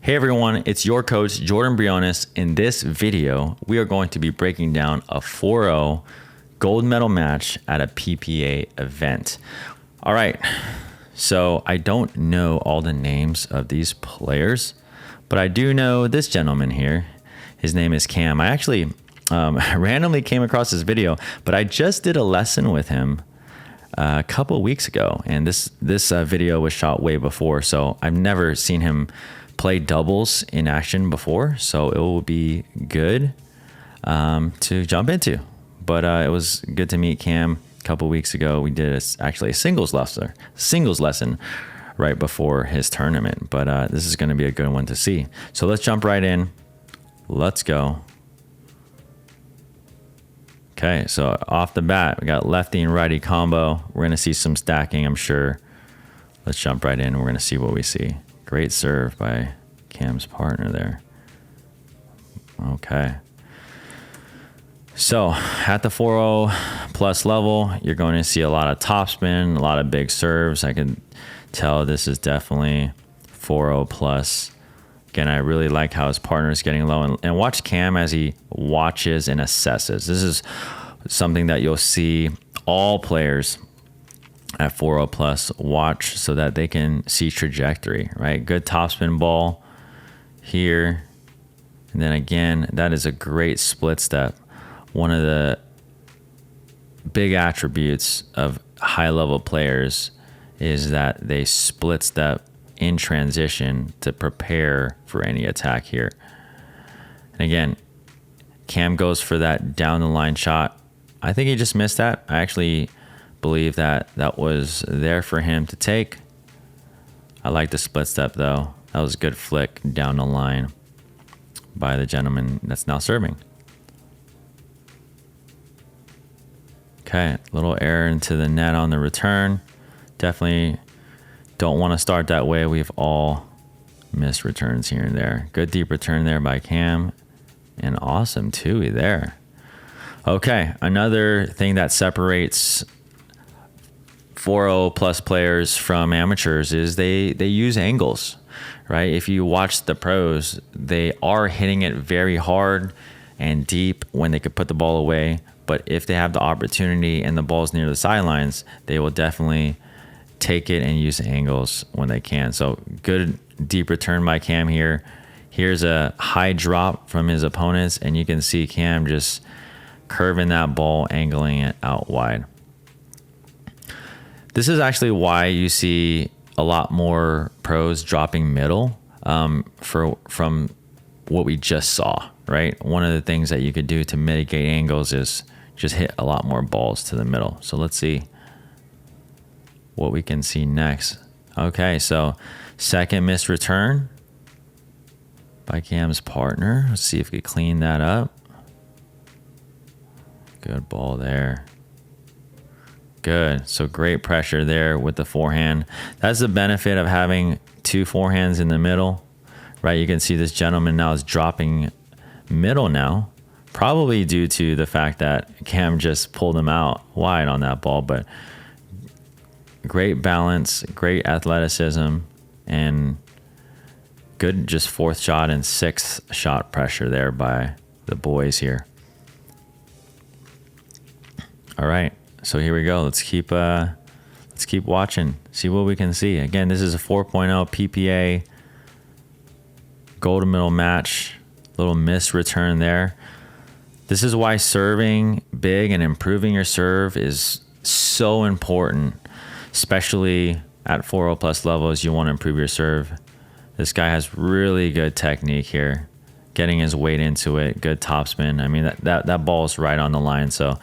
Hey everyone, it's your coach Jordan Briones. In this video, we are going to be breaking down a 4-0 gold medal match at a PPA event. All right, so I don't know all the names of these players, but I do know this gentleman here. His name is Cam. I actually randomly came across this video, but I just did a lesson with him a couple weeks ago, and this video was shot way before, so I've never seen him play doubles in action before, so it will be good to jump into. But it was good to meet Cam a couple weeks ago. We did actually a singles lesson right before his tournament, but this is going to be a good one to see. So let's jump right in. Let's go. Okay, so off the bat, we got lefty and righty combo. We're going to see some stacking, I'm sure. Let's jump right in. We're going to see what we see. Great serve by Cam's partner there. Okay. So at the 4-0 plus level, you're going to see a lot of topspin, a lot of big serves. I can tell this is definitely 4-0 plus. Again, I really like how his partner is getting low. And watch Cam as he watches and assesses. This is something that you'll see all players at 4-0 plus watch so that they can see trajectory, right? Good topspin ball here. And then again, that is a great split step. One of the big attributes of high level players is that they split step in transition to prepare for any attack here. And again, Cam goes for that down the line shot. I think he just missed that. I actually believe that was there for him to take. I like the split step though. That was a good flick down the line by the gentleman that's now serving. Okay, little error into the net on the return. Definitely don't want to start that way. We've all missed returns here and there. Good deep return there by Cam. And awesome too there. Okay, another thing that separates 4-0 plus players from amateurs is they use angles, right? If you watch the pros, they are hitting it very hard and deep when they could put the ball away. But if they have the opportunity and the ball's near the sidelines, they will definitely take it and use angles when they can. So good deep return by Cam here. Here's a high drop from his opponents, and you can see Cam just curving that ball, angling it out wide. This is actually why you see a lot more pros dropping middle from what we just saw, right? One of the things that you could do to mitigate angles is just hit a lot more balls to the middle. So let's see what we can see next. Okay, so second missed return by Cam's partner. Let's see if we can clean that up. Good ball there. Good. So great pressure there with the forehand. That's the benefit of having two forehands in the middle, right? You can see this gentleman now is dropping middle now, probably due to the fact that Cam just pulled him out wide on that ball, but great balance, great athleticism, and good just fourth shot and sixth shot pressure there by the boys here. All right, so here we go. Let's keep watching, see what we can see. Again, this is a 4.0 PPA gold medal match. Little missed return there. This is why serving big and improving your serve is so important, especially at 4-0 plus levels. You want to improve your serve. This guy has really good technique here, getting his weight into it. Good topspin. I mean, that ball is right on the line. So,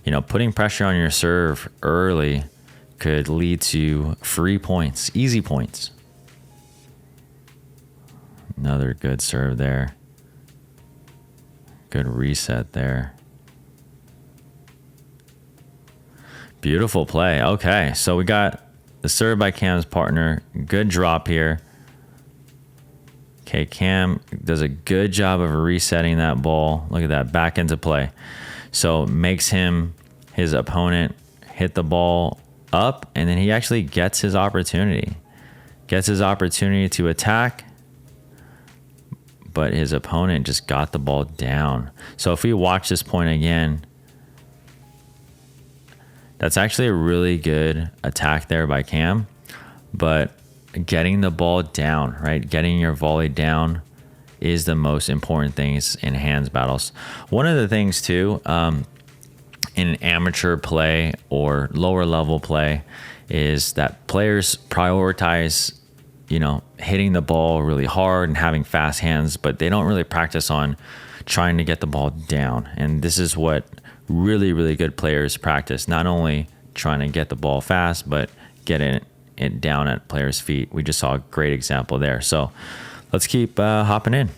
you know, putting pressure on your serve early could lead to free points, easy points. Another good serve there. Good reset there. Beautiful play. Okay, so we got the serve by Cam's partner. Good drop here. Okay, Cam does a good job of resetting that ball. Look at that, back into play. So makes his opponent hit the ball up, and then he actually gets his opportunity. Gets his opportunity to attack. but his opponent just got the ball down. So if we watch this point again, that's actually a really good attack there by Cam, but getting the ball down, right? Getting your volley down is the most important things in hands battles. One of the things too, in amateur play or lower level play, is that players prioritize, hitting the ball really hard and having fast hands, but they don't really practice on trying to get the ball down. And this is what really, really good players practice, not only trying to get the ball fast, but getting it down at players' feet. We just saw a great example there. So let's keep hopping in.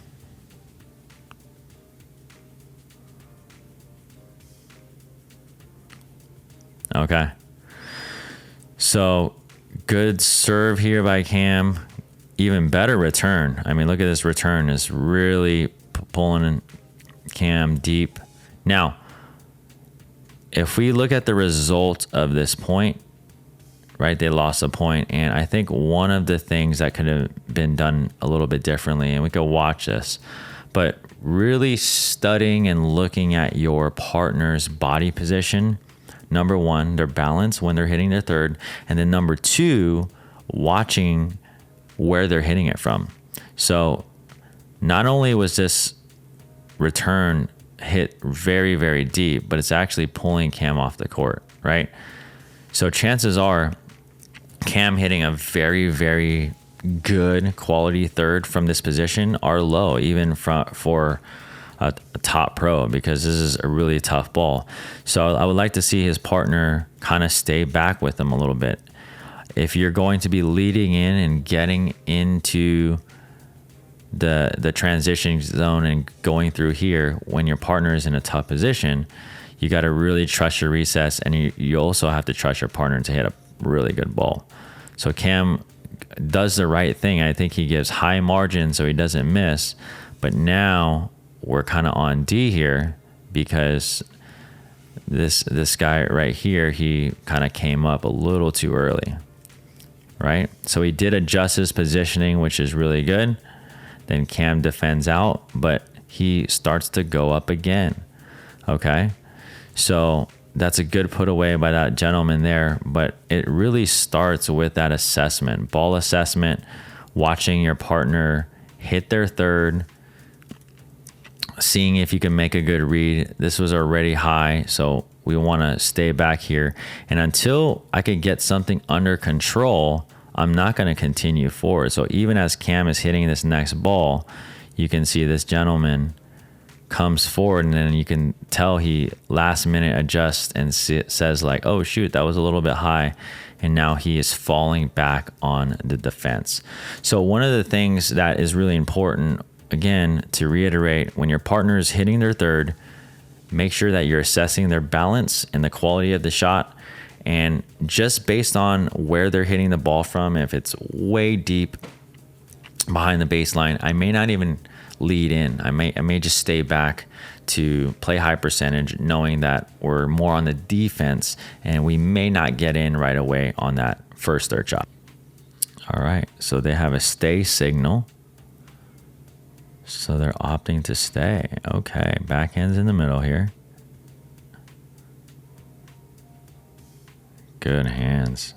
Okay. So good serve here by Cam. Even better return. I mean, look at this return. Is really pulling Cam deep. Now, if we look at the result of this point, right, they lost a point, and I think one of the things that could have been done a little bit differently, and we could watch this, but really studying and looking at your partner's body position. Number one, their balance when they're hitting their third, and then number two, watching where they're hitting it from. So not only was this return hit very, very deep, but it's actually pulling Cam off the court, right? So chances are Cam hitting a very, very good quality third from this position are low, even for a top pro, because this is a really tough ball. So I would like to see his partner kind of stay back with him a little bit. If you're going to be leading in and getting into the transition zone and going through here when your partner is in a tough position, you got to really trust your recess, and you also have to trust your partner to hit a really good ball. So Cam does the right thing. I think he gives high margin so he doesn't miss, but now we're kind of on D here because this guy right here, he kind of came up a little too early, right? So he did adjust his positioning, which is really good. Then Cam defends out, but he starts to go up again. Okay, so that's a good put away by that gentleman there, but it really starts with that assessment, ball assessment, watching your partner hit their third, seeing if you can make a good read. This was already high, so we want to stay back here. And until I can get something under control, I'm not going to continue forward. So even as Cam is hitting this next ball, you can see this gentleman comes forward, and then you can tell he last minute adjusts and says like, oh shoot, that was a little bit high, and now he is falling back on the defense. So one of the things that is really important, again, to reiterate, when your partner is hitting their third, make sure that you're assessing their balance and the quality of the shot. And just based on where they're hitting the ball from, if it's way deep behind the baseline, I may not even lead in. I may just stay back to play high percentage, knowing that we're more on the defense and we may not get in right away on that first third shot. All right, so they have a stay signal. So they're opting to stay. Okay, backhand's in the middle here. Good hands.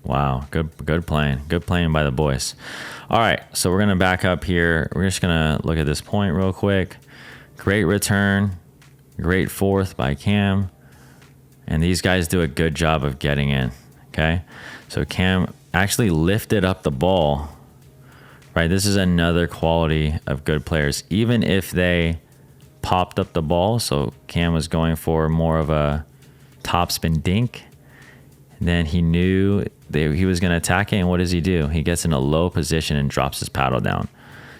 Wow, good playing. Good playing by the boys. All right, so we're gonna back up here. We're just gonna look at this point real quick. Great return, great fourth by Cam. And these guys do a good job of getting in, okay? So Cam actually lifted up the ball, right? This is another quality of good players. Even if they popped up the ball, so Cam was going for more of a topspin dink, then he knew he was going to attack it, and what does he do? He gets in a low position and drops his paddle down.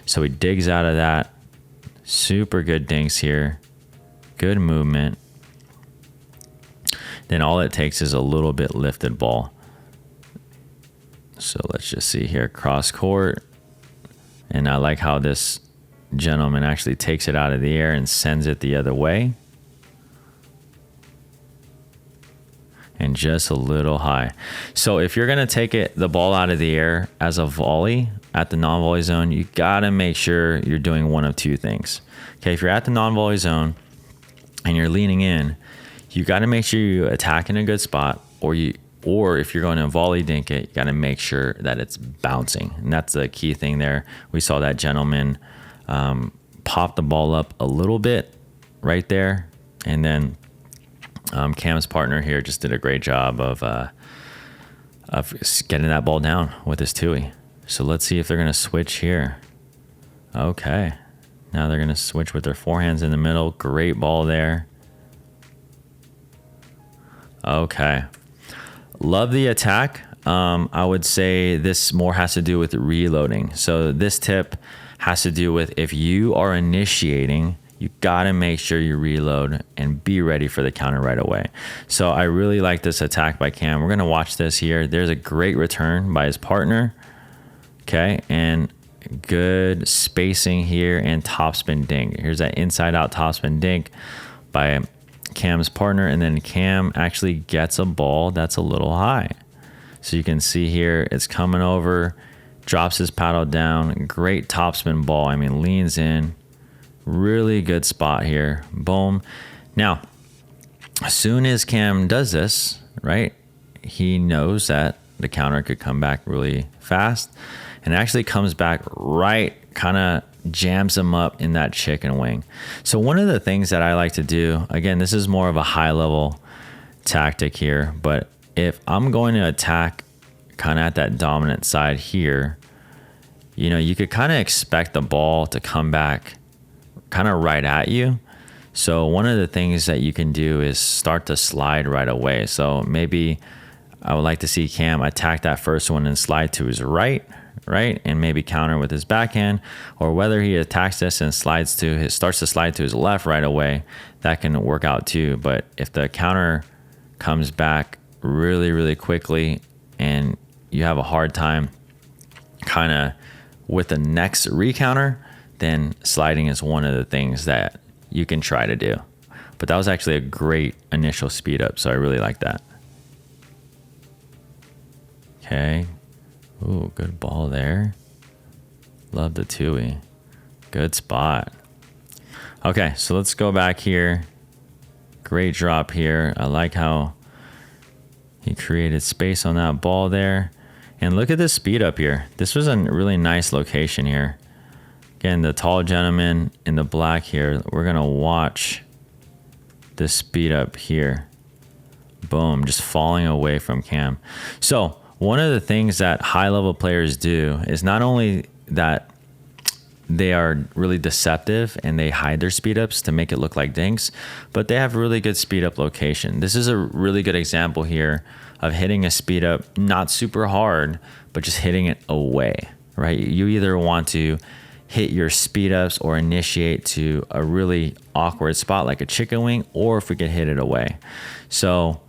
So he digs out of that. Super good dinks here. Good movement. Then all it takes is a little bit lifted ball. So let's just see here, cross court. And I like how this gentleman actually takes it out of the air and sends it the other way. and just a little high. So if you're going to take the ball out of the air as a volley at the non-volley zone, you got to make sure you're doing one of two things. Okay, if you're at the non-volley zone and you're leaning in, you got to make sure you attack in a good spot, or if you're going to volley dink it, you got to make sure that it's bouncing. And that's the key thing there. We saw that gentleman pop the ball up a little bit right there, and then Cam's partner here just did a great job of getting that ball down with his tui. So let's see if they're going to switch here. Okay. Now they're going to switch with their forehands in the middle. Great ball there. Okay. Love the attack. I would say this more has to do with reloading. So this tip has to do with if you are initiating, you got to make sure you reload and be ready for the counter right away. So I really like this attack by Cam. We're going to watch this here. There's a great return by his partner. Okay. And good spacing here and topspin dink. Here's that inside out topspin dink by Cam's partner. And then Cam actually gets a ball that's a little high. So you can see here, it's coming over, drops his paddle down. Great topspin ball. I mean, leans in. Really good spot here. Boom. Now, as soon as Cam does this, right, he knows that the counter could come back really fast, and actually comes back right, kind of jams him up in that chicken wing. So one of the things that I like to do, again, this is more of a high level tactic here, but if I'm going to attack kind of at that dominant side here, you know, you could kind of expect the ball to come back kind of right at you. So one of the things that you can do is start to slide right away. So maybe I would like to see Cam attack that first one and slide to his right, and maybe counter with his backhand, or whether he attacks this and starts to slide to his left right away, that can work out too. But if the counter comes back really, really quickly and you have a hard time kind of with the next recounter, then sliding is one of the things that you can try to do. But that was actually a great initial speed up, so I really like that. Okay. Ooh, good ball there. Love the tui. Good spot. Okay, so let's go back here. Great drop here. I like how he created space on that ball there. And look at this speed up here. This was a really nice location here. Again, the tall gentleman in the black here, we're going to watch this speed up here. Boom, just falling away from Cam. So one of the things that high level players do is not only that they are really deceptive and they hide their speed ups to make it look like dinks, but they have really good speed up location. This is a really good example here of hitting a speed up, not super hard, but just hitting it away, right? You either want to hit your speed ups or initiate to a really awkward spot like a chicken wing, or if we could hit it away. So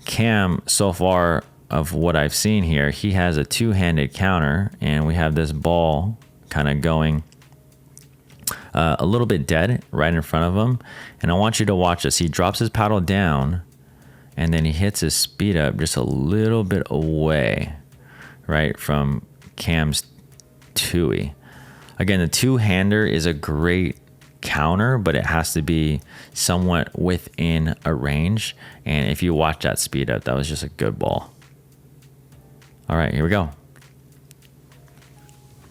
Cam, so far of what I've seen here, he has a two-handed counter, and we have this ball kind of going a little bit dead right in front of him. And I want you to watch this. He drops his paddle down, and then he hits his speed up just a little bit away, right, from Cam's tui. Again, the two-hander is a great counter, but it has to be somewhat within a range. And if you watch that speed up, that was just a good ball. All right, here we go.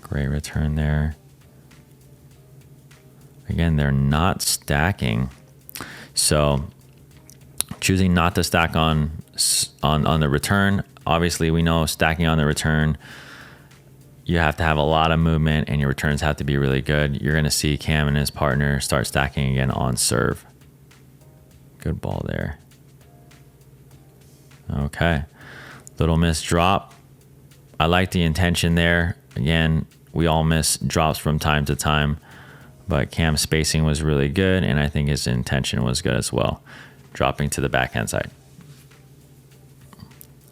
Great return there. Again, they're not stacking. So choosing not to stack on the return. Obviously, we know stacking on the return, you have to have a lot of movement and your returns have to be really good. You're going to see Cam and his partner start stacking again on serve. Good ball there. Okay. Little miss drop. I like the intention there. Again, we all miss drops from time to time, but Cam's spacing was really good, and I think his intention was good as well, dropping to the backhand side.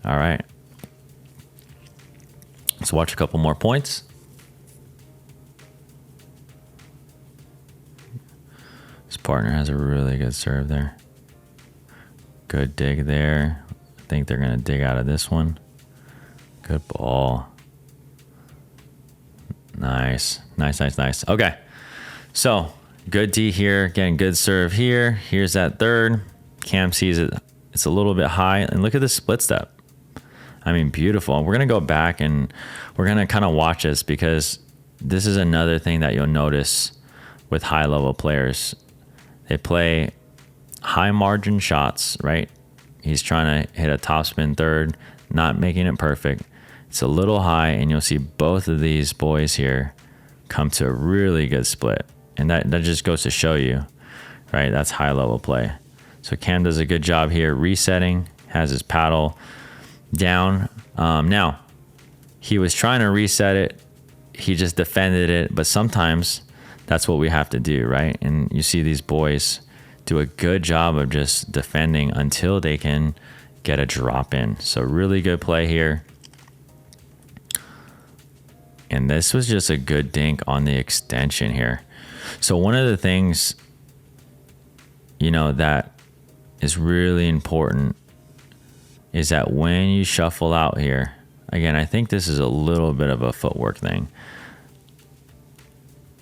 All right. Let's watch a couple more points. His partner has a really good serve there. Good dig there. I think they're going to dig out of this one. Good ball. Nice. Nice, nice, nice. Okay. So good D here. Getting good serve here. Here's that third. Cam sees it. It's a little bit high. And look at this split step. I mean, beautiful. We're going to go back and we're going to kind of watch this, because this is another thing that you'll notice with high level players. They play high margin shots, right? He's trying to hit a topspin third, not making it perfect. It's a little high, and you'll see both of these boys here come to a really good split. And that just goes to show you, right? That's high level play. So Cam does a good job here resetting, has his paddle down. Now, he was trying to reset it. He just defended it, but sometimes that's what we have to do, right? And you see these boys do a good job of just defending until they can get a drop in. So really good play here. And this was just a good dink on the extension here. So one of the things, you know, that is really important is that when you shuffle out here, again, I think this is a little bit of a footwork thing,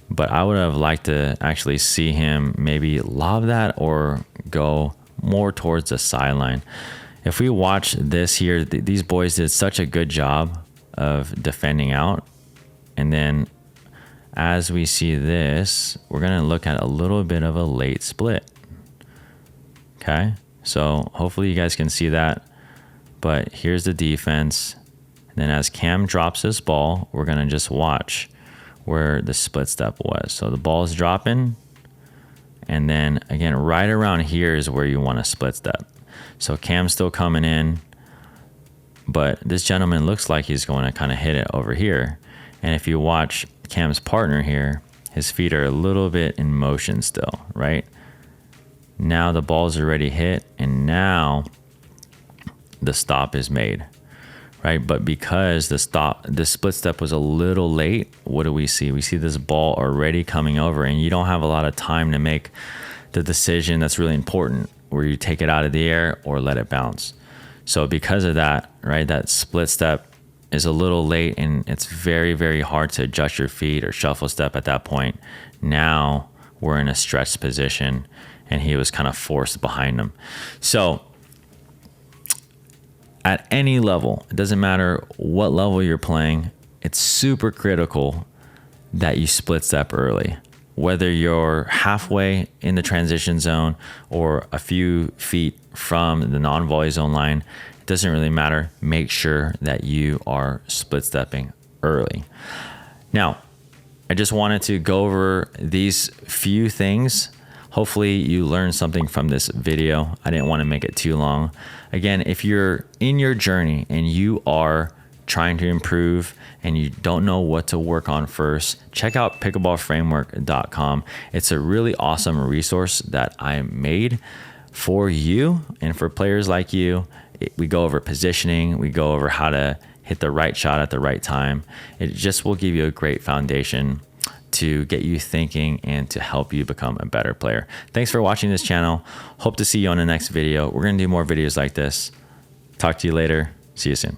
but I would have liked to actually see him maybe lob that or go more towards the sideline. If we watch this here, these boys did such a good job of defending out. And then as we see this, we're going to look at a little bit of a late split. Okay, so hopefully you guys can see that. But here's the defense. And then as Cam drops this ball, we're going to just watch where the split step was. So the ball is dropping. And then again, right around here is where you want to split step. So Cam's still coming in, but this gentleman looks like he's going to kind of hit it over here. And if you watch Cam's partner here, his feet are a little bit in motion still, right? Now the ball's already hit, and now the stop is made, right? But because the split step was a little late, what do we see? We see this ball already coming over, and you don't have a lot of time to make the decision that's really important, where you take it out of the air or let it bounce. So because of that, right, that split step is a little late, and it's very, very hard to adjust your feet or shuffle step at that point. Now we're in a stretched position, and he was kind of forced behind him. So at any level, it doesn't matter what level you're playing, it's super critical that you split step early. Whether you're halfway in the transition zone or a few feet from the non-volley zone line, it doesn't really matter. Make sure that you are split stepping early. Now, I just wanted to go over these few things. Hopefully you learned something from this video. I didn't want to make it too long. Again, if you're in your journey and you are trying to improve and you don't know what to work on first, check out pickleballframework.com. It's a really awesome resource that I made for you and for players like you. We go over positioning, we go over how to hit the right shot at the right time. It just will give you a great foundation to get you thinking and to help you become a better player. Thanks for watching this channel. Hope to see you on the next video. We're going to do more videos like this. Talk to you later. See you soon.